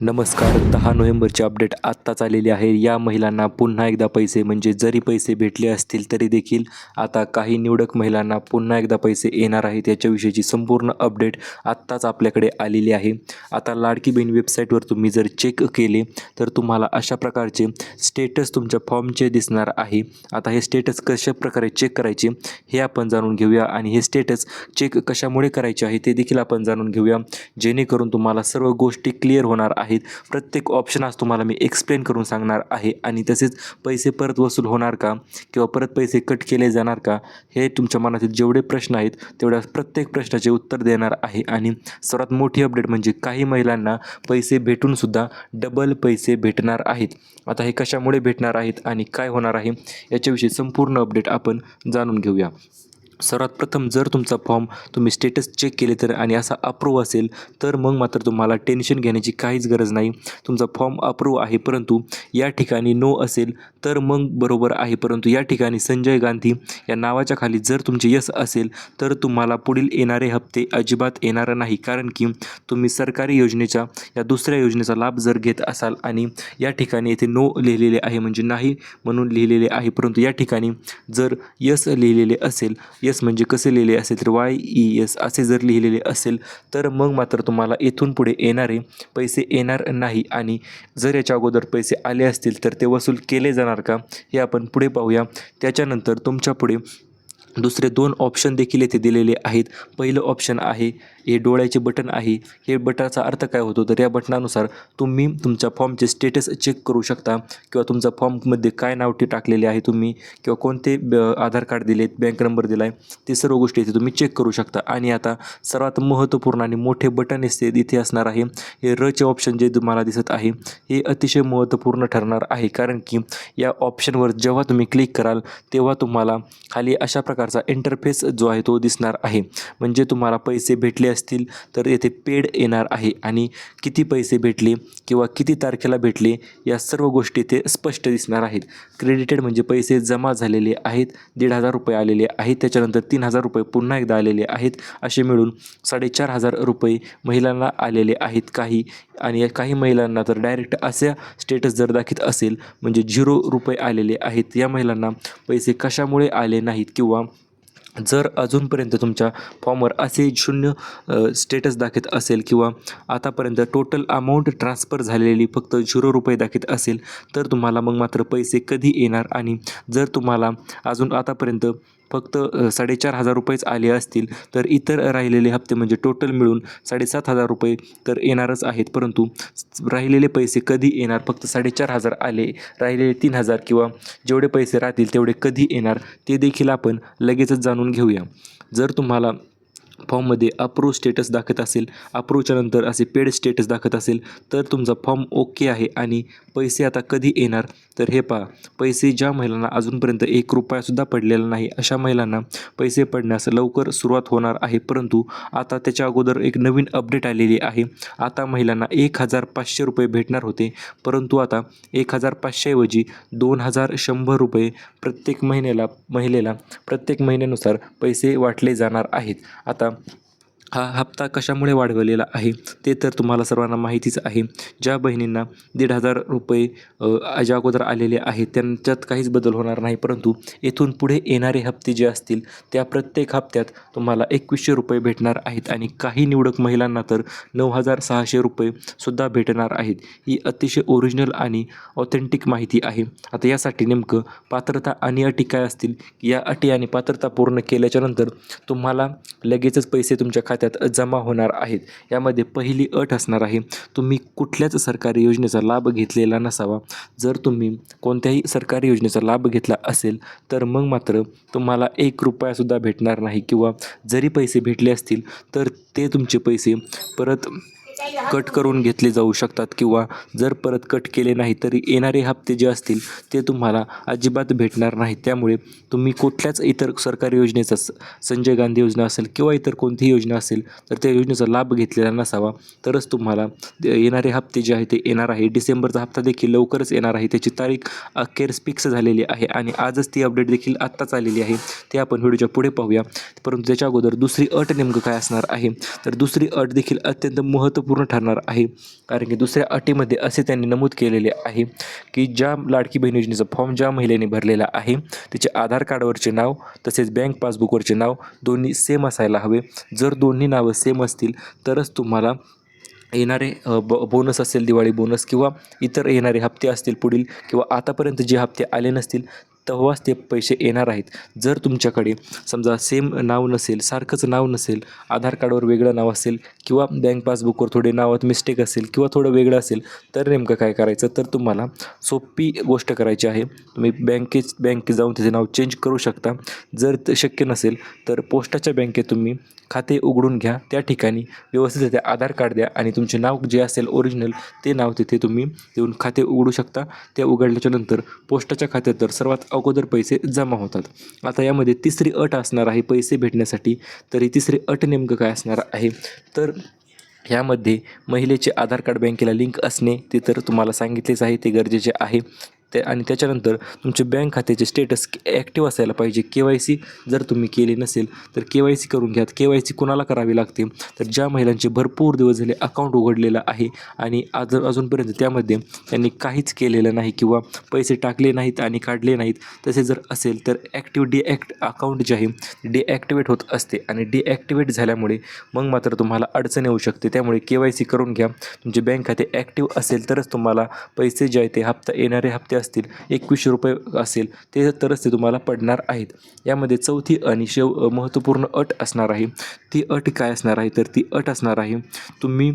नमस्कार. 10 नोव्हेंबरची अपडेट आत्ताच आलेली आहे. या महिलांना पुन्हा एकदा पैसे म्हणजे जरी पैसे भेटले असतील तरी देखील आता काही निवडक महिलांना पुन्हा एकदा पैसे येणार आहेत. याच्याविषयीची संपूर्ण अपडेट आत्ताच आपल्याकडे आलेली आहे. आता लाडकी बहीण वेबसाईटवर तुम्ही जर चेक केले तर तुम्हाला अशा प्रकारचे स्टेटस तुमच्या फॉर्मचे दिसणार आहे. आता हे स्टेटस कशाप्रकारे चेक करायचे हे आपण जाणून घेऊया आणि हे स्टेटस चेक कशामुळे करायचे आहे ते देखील आपण जाणून घेऊया, जेणेकरून तुम्हाला सर्व गोष्टी क्लिअर होणार आहेत. प्रत्येक ऑप्शन आज तुम्हाला मी एक्सप्लेन करून सांगणार आहे आणि तसेच पैसे परत वसूल होणार का किंवा परत पैसे कट केले जाणार का, हे तुमच्या मनातील जेवढे प्रश्न आहेत तेवढ्या प्रत्येक प्रश्नाचे उत्तर देणार आहे. आणि सर्वात मोठी अपडेट म्हणजे काही महिलांना पैसे भेटूनसुद्धा डबल पैसे भेटणार आहेत. आता हे कशामुळे भेटणार आहेत आणि काय होणार आहे याच्याविषयी संपूर्ण अपडेट आपण जाणून घेऊया. सर्वात प्रथम जर तुमचा फॉर्म तुम्ही स्टेटस चेक केले तर आणि असा अप्रूव्ह असेल तर मग मात्र तुम्हाला टेन्शन घेण्याची काहीच गरज नाही. तुमचा फॉर्म अप्रूव्ह आहे परंतु या ठिकाणी नो असेल तर मग बरोबर आहे, परंतु या ठिकाणी संजय गांधी या नावाच्या खाली जर तुमचे यस असेल तर तुम्हाला पुढील येणारे हप्ते अजिबात येणार नाही, कारण की तुम्ही सरकारी योजनेच्या या दुसऱ्या योजनेचा लाभ जर घेत असाल आणि या ठिकाणी येथे नो लिहिलेले आहे म्हणजे नाही म्हणून लिहिलेले आहे, परंतु या ठिकाणी जर यस लिहिलेले असेल, यस म्हणजे कसे लिहिले असेल तर YES असे जर लिहिलेले असेल तर मग मात्र तुम्हाला इथून पुढे येणारे पैसे येणार नाही. आणि जर याच्या अगोदर पैसे आले असतील तर ते वसूल केले जाणार का हे आपण पुढे पाहूया. त्याच्यानंतर तुमच्या पुढे दुसरे 2 ऑप्शन देखील येथे दिलेले आहेत. पहिलं ऑप्शन आहे हे डोळ्याचे बटन आहे. हे बटनाचा अर्थ काय होतो तर या बटनानुसार तुम्ही तुमच्या फॉर्मचे स्टेटस चेक करू शकता किंवा तुमचा फॉर्ममध्ये काय नाव टाकलेले आहे तुम्ही किंवा कोणते आधार कार्ड दिलेत, बँक नंबर दिला आहे, ते सर्व गोष्टी इथे तुम्ही चेक करू शकता. आणि आता सर्वात महत्त्वपूर्ण आणि मोठे बटन इथे असणार आहे. हे रचे ऑप्शन जे तुम्हाला दिसत आहे हे अतिशय महत्त्वपूर्ण ठरणार आहे, कारण की या ऑप्शनवर जेव्हा तुम्ही क्लिक कराल तेव्हा तुम्हाला खाली अशा प्रकारचा इंटरफेस जो आहे तो दिसणार आहे. म्हणजे तुम्हाला पैसे भेटले असतील तर येथे पेड येणार आहे आणि किती पैसे भेटले किंवा किती तारखेला भेटले या सर्व गोष्टी ते स्पष्ट दिसणार आहेत. क्रेडिटेड म्हणजे पैसे जमा झालेले आहेत, 1,500 रुपये आलेले आहेत, त्याच्यानंतर 3,000 रुपये पुन्हा एकदा आलेले आहेत, असे मिळून 4,500 रुपये महिलांना आलेले आहेत काही. आणि काही महिलांना तर डायरेक्ट अशा स्टेटस जर दाखवत असेल म्हणजे 0 रुपये आलेले आहेत. या महिलांना पैसे कशामुळे आले नाहीत किंवा जर अजूनपर्यंत तुमच्या फॉर्मवर असे 0 स्टेटस दाखवत असेल किंवा आतापर्यंत टोटल अमाऊंट ट्रान्सफर झालेली फक्त 0 रुपये दाखवत असेल तर तुम्हाला मग मात्र पैसे कधी येणार. आणि जर तुम्हाला अजून आतापर्यंत फक्त 4,500 रुपयेच आले असतील तर इतर राहिलेले हप्ते म्हणजे टोटल मिळून 7,500 रुपये तर येणारच आहेत, परंतु राहिलेले पैसे कधी येणार, फक्त 4,500 आले, राहिलेले 3,000 किंवा जेवढे पैसे राहतील तेवढे कधी येणार ते देखील आपण लगेचच जाणून घेऊया. जर तुम्हाला फॉर्ममध्ये अप्रूव्ह स्टेटस दाखवत असेल, अप्रूव्हच्या नंतर असे पेड स्टेटस दाखवत असेल तर तुमचा फॉर्म ओके आहे. आणि पैसे आता कधी येणार तर हे पहा, पैसे ज्या महिलांना अजूनपर्यंत 1 रुपयासुद्धा पडलेला नाही अशा महिलांना पैसे पडण्यास लवकर सुरुवात होणार आहे. परंतु आता त्याच्या अगोदर एक नवीन अपडेट आलेली आहे. आता महिलांना 1,500 रुपये भेटणार होते, परंतु आता 1,500 ऐवजी 2,100 रुपये प्रत्येक महिलेला प्रत्येक महिन्यानुसार पैसे वाटले जाणार आहेत. आता हा हप्ता कशामुळे वाढवलेला आहे ते तर तुम्हाला सर्वांना माहितीच आहे. ज्या बहिणींना 1,500 रुपये ज्या अगोदर आलेले आहेत त्यांच्यात काहीच बदल होणार नाही, परंतु येथून पुढे येणारे हप्ते जे असतील त्या प्रत्येक हप्त्यात तुम्हाला 2,100 रुपये भेटणार आहेत आणि काही निवडक महिलांना तर 9,600 रुपयेसुद्धा भेटणार आहेत. ही अतिशय ओरिजिनल आणि ऑथेंटिक माहिती आहे. आता यासाठी नेमकं पात्रता आणि अटी काय असतील, या अटी आणि पात्रता पूर्ण केल्याच्यानंतर तुम्हाला लगेचच पैसे तुमच्या खात्यात जमा होणार आहेत. यामध्ये पहिली अट असणार आहे, तुम्ही कुठल्याच सरकारी योजनेचा लाभ घेतलेला नसावा. जर तुम्ही कोणत्याही सरकारी योजनेचा लाभ घेतला असेल तर मग मात्र तुम्हाला 1 रुपयासुद्धा भेटणार नाही किंवा जरी पैसे भेटले असतील तर ते तुमचे पैसे परत कट करून घेतले जाऊ शकतात किंवा जर परत कट केले नाही तरी येणारे हप्ते जे असतील ते तुम्हाला अजिबात भेटणार नाहीत. त्यामुळे तुम्ही कुठल्याच इतर सरकारी योजनेचा संजय गांधी योजना असेल किंवा इतर कोणतीही योजना असेल तर त्या योजनेचा लाभ घेतलेला नसावा, तरच तुम्हाला येणारे हप्ते जे आहे ते येणार आहे. डिसेंबरचा हप्ता देखील लवकरच येणार आहे, त्याची तारीख अखेर फिक्स झालेली आहे आणि आजच ती अपडेट देखील आत्ताच आलेली आहे, ते आपण व्हिडिओच्या पुढे पाहूया. परंतु त्याच्या अगोदर दुसरी अट नेमकं काय असणार आहे तर दुसरी अट देखील अत्यंत महत्त्वपूर्ण महत्त्वपूर्ण ठरणार आहे. कारण की दुसऱ्या अटीमध्ये असे त्यांनी नमूद केलेले आहे की ज्या लाडकी बहीण योजनेचा फॉर्म ज्या महिलेने भरलेला आहे त्याचे आधार कार्डवरचे नाव तसेच बँक पासबुकवरचे नाव दोन्ही सेम असायला हवे. जर दोन्ही नावं सेम असतील तरच तुम्हाला येणारे बोनस असेल, दिवाळी बोनस किंवा इतर येणारे हप्ते असतील पुढील किंवा आतापर्यंत जे हप्ते आले नसतील तेव्हाच ते पैसे येणार आहेत. जर तुमच्याकडे समजा सेम नाव नसेल, सारखंच नाव नसेल, आधार कार्डवर वेगळं नाव असेल किंवा बँक पासबुकवर थोडे नावात मिस्टेक असेल किंवा थोडं वेगळं असेल तर नेमकं काय करायचं, तर तुम्हाला सोपी गोष्ट करायची आहे. तुम्ही बँकेत जाऊन त्याचे नाव चेंज करू शकता. जर ते शक्य नसेल तर पोस्टाच्या बँकेत तुम्ही खाते उघडून घ्या. त्या ठिकाणी व्यवस्थित आधार कार्ड द्या आणि तुमचे नाव जे असेल ओरिजिनल ते नाव तिथे तुम्ही देऊन खाते उघडू शकता. ते उघडल्याच्या नंतर पोस्टाच्या खात्यात तर सर्वात अगोदर पैसे जमा होतात. आता यामध्ये तिसरी अट असणार आहे पैसे भेटण्यासाठी. तर ही तिसरी अट नेमकं काय असणार आहे, तर यामध्ये महिलेचे आधार कार्ड बँकेला लिंक असणे ते तर तुम्हाला सांगितलेच आहे, ते गरजेचे आहे. आणि त्याच्यानंतर तुमचे बँक खात्याचे स्टेटस ॲक्टिव्ह असायला पाहिजे. KYC जर तुम्ही केले नसेल तर KYC करून घ्या. KYC कुणाला करावी लागते, तर ज्या महिलांचे भरपूर दिवस झाले अकाउंट उघडलेलं आहे आणि अजूनपर्यंत त्यामध्ये त्यांनी काहीच केलेलं नाही किंवा पैसे टाकले नाहीत आणि काढले नाहीत, तसे जर असेल तर अकाउंट जे आहे डिॲक्टिवेट होत असते आणि डिॲक्टिवेट झाल्यामुळे मग मात्र तुम्हाला अडचण येऊ शकते. त्यामुळे KYC करून घ्या. तुमचे बँक खाते ॲक्टिव्ह असेल तरच तुम्हाला पैसे जे आहे ते येणारे हप्ते असतील 2100 रुपये असेल ते तरच ते तुम्हाला पडणार आहेत. यामध्ये चौथी आणि महत्त्वपूर्ण अट असणार आहे. ती अट काय असणार आहे, तर ती अट असणार आहे तुम्ही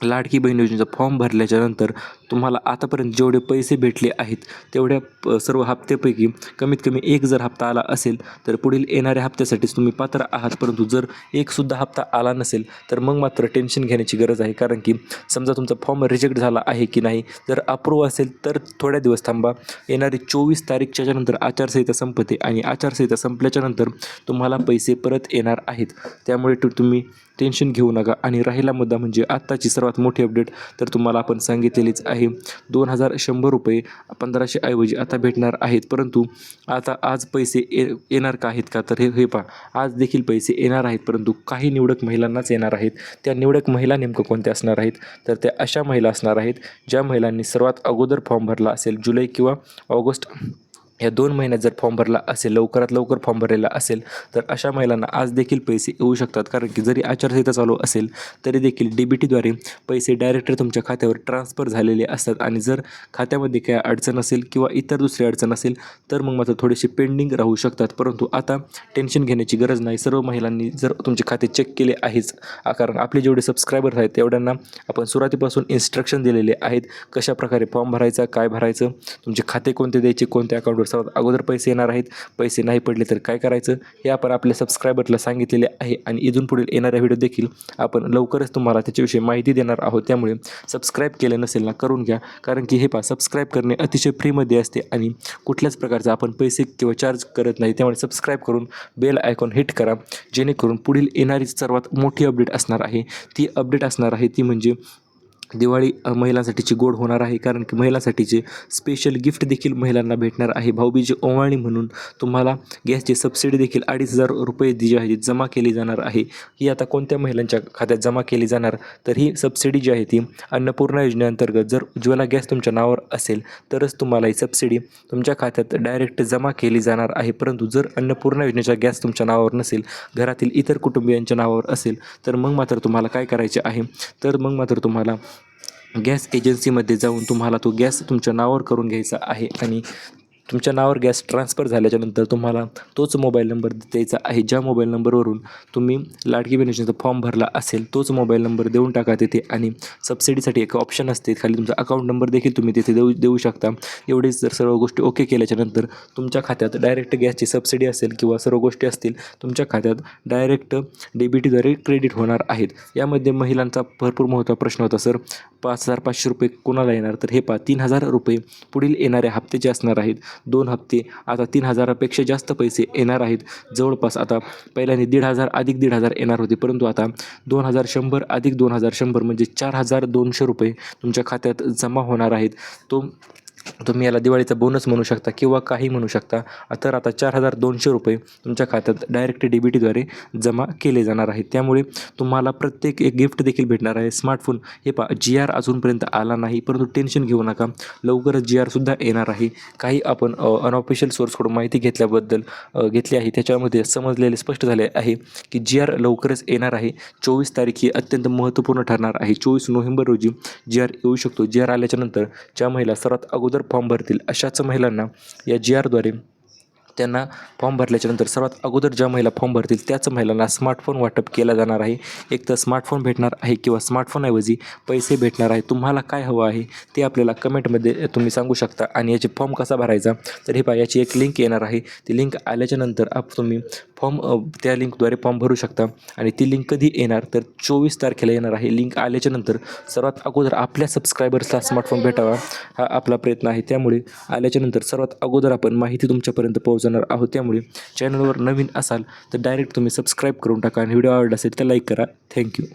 लाडकी बहीण योजनेचा फॉर्म भरल्याच्यानंतर तुम्हाला आतापर्यंत जेवढे पैसे भेटले आहेत तेवढ्या सर्व हप्त्यापैकी कमीत कमी एक जर हप्ता आला असेल तर पुढील येणाऱ्या हप्त्यासाठीच तुम्ही पात्र आहात. परंतु जर एकसुद्धा हप्ता आला नसेल तर मग मात्र टेन्शन घेण्याची गरज आहे. कारण की समजा तुमचा फॉर्म रिजेक्ट झाला आहे की नाही, जर अप्रूव्ह असेल तर थोड्या दिवस थांबा. येणारी 24 तारीखच्या नंतर आचारसंहिता संपते आणि आचारसंहिता संपल्याच्यानंतर तुम्हाला पैसे परत येणार आहेत. त्यामुळे तुम्ही टेन्शन घेऊ नका. आणि राहिला मुद्दा म्हणजे आत्ताची सर्वात मोठी अपडेट तर तुम्हाला आपण सांगितलेलीच आहे. 2100 रुपये 1500 ऐवजी आता भेटणार आहेत. परंतु आता आज पैसे येणार का आहेत का, तर हे पहा, आज देखील पैसे येणार आहेत परंतु काही निवडक महिलांनाच येणार आहेत. त्या निवडक महिला नेमकं कोणत्या असणार आहेत, तर त्या अशा महिला असणार आहेत ज्या महिलांनी सर्वात अगोदर फॉर्म भरला असेल जुलै किंवा ऑगस्ट या 2 महिन्यात जर फॉर्म भरला असेल, लवकरात लवकर फॉर्म भरलेला असेल तर अशा महिलांना आज देखील पैसे येऊ शकतात. कारण की जरी आचारसंहिता चालू असेल तरी देखील DBTद्वारे पैसे डायरेक्ट तुमच्या खात्यावर ट्रान्सफर झालेले असतात. आणि जर खात्यामध्ये काय अडचण असेल किंवा इतर दुसरी अडचण असेल तर मग मात्र थोडेसे पेंडिंग राहू शकतात. परंतु आता टेन्शन घेण्याची गरज नाही. सर्व महिलांनी जर तुमचे खाते चेक केले आहेच, कारण आपले जेवढे सबस्क्रायबर्स आहेत तेवढ्यांना आपण सुरुवातीपासून इन्स्ट्रक्शन दिलेले आहेत कशाप्रकारे फॉर्म भरायचा, काय भरायचं, तुमचे खाते कोणते द्यायचे, कोणत्या अकाउंटवर सर्वात अगोदर पैसे येणार आहेत, पैसे नाही पडले तर काय करायचं, हे आपण आपल्या सबस्क्रायबरला सांगितलेले आहे. आणि इथून पुढील येणाऱ्या व्हिडिओ देखील आपण लवकरच तुम्हाला त्याच्याविषयी माहिती देणार आहोत. त्यामुळे सबस्क्राईब केलं नसेल ना, करून घ्या. कारण की हे सबस्क्राईब करणे अतिशय फ्रीमध्ये असते आणि कुठल्याच प्रकारचा आपण पैसे किंवा चार्ज करत नाही. त्यामुळे सबस्क्राईब करून बेल आयकॉन हिट करा, जेणेकरून पुढील येणारी सर्वात मोठी अपडेट असणार आहे. ती अपडेट असणार आहे ती म्हणजे दिवाळी महिलांसाठीची गोड होणार आहे. कारण की महिलांसाठीचे स्पेशल गिफ्ट देखील महिलांना भेटणार आहे. भाऊबीजी ओवाळणी म्हणून तुम्हाला गॅसची सबसिडी देखील 2500 रुपये जी आहे जमा केली जाणार आहे. ही आता कोणत्या महिलांच्या खात्यात जमा केली जाणार, तर ही सबसिडी जी आहे ती अन्नपूर्णा योजनेअंतर्गत जर उज्ज्वला गॅस तुमच्या नावावर असेल तरच तुम्हाला ही सबसिडी तुमच्या खात्यात डायरेक्ट जमा केली जाणार आहे. परंतु जर अन्नपूर्णा योजनेचा गॅस तुमच्या नावावर नसेल, घरातील इतर कुटुंबियांच्या नावावर असेल तर मग मात्र तुम्हाला काय करायचे आहे, तर मग मात्र तुम्हाला गॅस एजन्सीमध्ये जाऊन तुम्हाला तो गॅस तुमच्या नावावर करून घ्यायचा आहे. आणि तुमच्या नावावर गॅस ट्रान्सफर झाल्याच्यानंतर तुम्हाला तोच मोबाईल नंबर द्यायचा आहे ज्या मोबाईल नंबरवरून तुम्ही लाडकी बहीण योजनेचा फॉर्म भरला असेल. तोच मोबाईल नंबर देऊन टाका तिथे. आणि सबसिडीसाठी एक ऑप्शन असते खाली, तुमचा अकाउंट नंबर देखील तुम्ही तिथे देऊ शकता. एवढेच जर सर्व गोष्टी ओके केल्याच्यानंतर तुमच्या खात्यात डायरेक्ट गॅसची सबसिडी असेल किंवा सर्व गोष्टी असतील तुमच्या खात्यात डायरेक्ट DBTद्वारे क्रेडिट होणार आहेत. यामध्ये महिलांचा भरपूर मोठा प्रश्न होता, सर 5500 रुपये कोणाला येणार, तर हे 3000 रुपये पुढील येणाऱ्या हप्त्याचे असणार आहेत. 2 हप्ते आता 3000पेक्षा जास्त पैसे येणार आहेत. जवळपास आता पहिल्याने 1500 अधिक 1500 येणार होते, परंतु आता 2100 अधिक 2100 म्हणजे 4200 रुपये तुमच्या खात्यात जमा होणार आहेत. तो तुम्ही याला दिवाळीचा बोनस म्हणू शकता किंवा काही म्हणू शकता. तर आता 4,200 रुपये तुमच्या खात्यात डायरेक्ट DBTद्वारे जमा केले जाणार आहेत. त्यामुळे तुम्हाला प्रत्येक एक गिफ्ट देखील भेटणार आहे. स्मार्टफोन हे पहा GR अजूनपर्यंत आला नाही, परंतु टेन्शन घेऊ नका. लवकरच GRसुद्धा येणार आहे. काही आपण अनऑफिशियल सोर्सकडून माहिती घेतली आहे. त्याच्यामध्ये समजलेले स्पष्ट झाले आहे की GR लवकरच येणार आहे. 24 तारीख ही अत्यंत महत्त्वपूर्ण ठरणार आहे. 24 नोव्हेंबर रोजी GR येऊ शकतो. GR आल्याच्यानंतर ज्या महिला सर्वात अगोदर फॉर्म भरतील अशाच महिलांना या GRद्वारे त्यांना फॉर्म भरल्याच्यानंतर सर्वात अगोदर ज्या महिला फॉर्म भरतील त्याच महिलांना स्मार्टफोन वाटप केला जाणार आहे. एक तर स्मार्टफोन भेटणार आहे किंवा स्मार्टफोनऐवजी पैसे भेटणार आहे. तुम्हाला काय हवं आहे ते आपल्याला कमेंटमध्ये तुम्ही सांगू शकता. आणि याचे फॉर्म कसा भरायचा तर हे पहा, याची एक लिंक येणार आहे. ती लिंक आल्याच्यानंतर तुम्ही त्या लिंकद्वारे फॉर्म भरू शकता. आणि ती लिंक कधी येणार तर 24 तारखेला येणार आहे. लिंक आल्याच्यानंतर सर्वात अगोदर आपल्या सबस्क्रायबर्सला स्मार्टफोन भेटावा हा आपला प्रयत्न आहे. त्यामुळे आल्याच्यानंतर सर्वात अगोदर आपण माहिती तुमच्यापर्यंत पोहोचवणार आहोत. त्यामुळे चॅनलवर नवीन असाल तर डायरेक्ट तुम्ही सबस्क्राईब करून टाका आणि व्हिडिओ आवडला असेल तर लाईक करा. थँक्यू.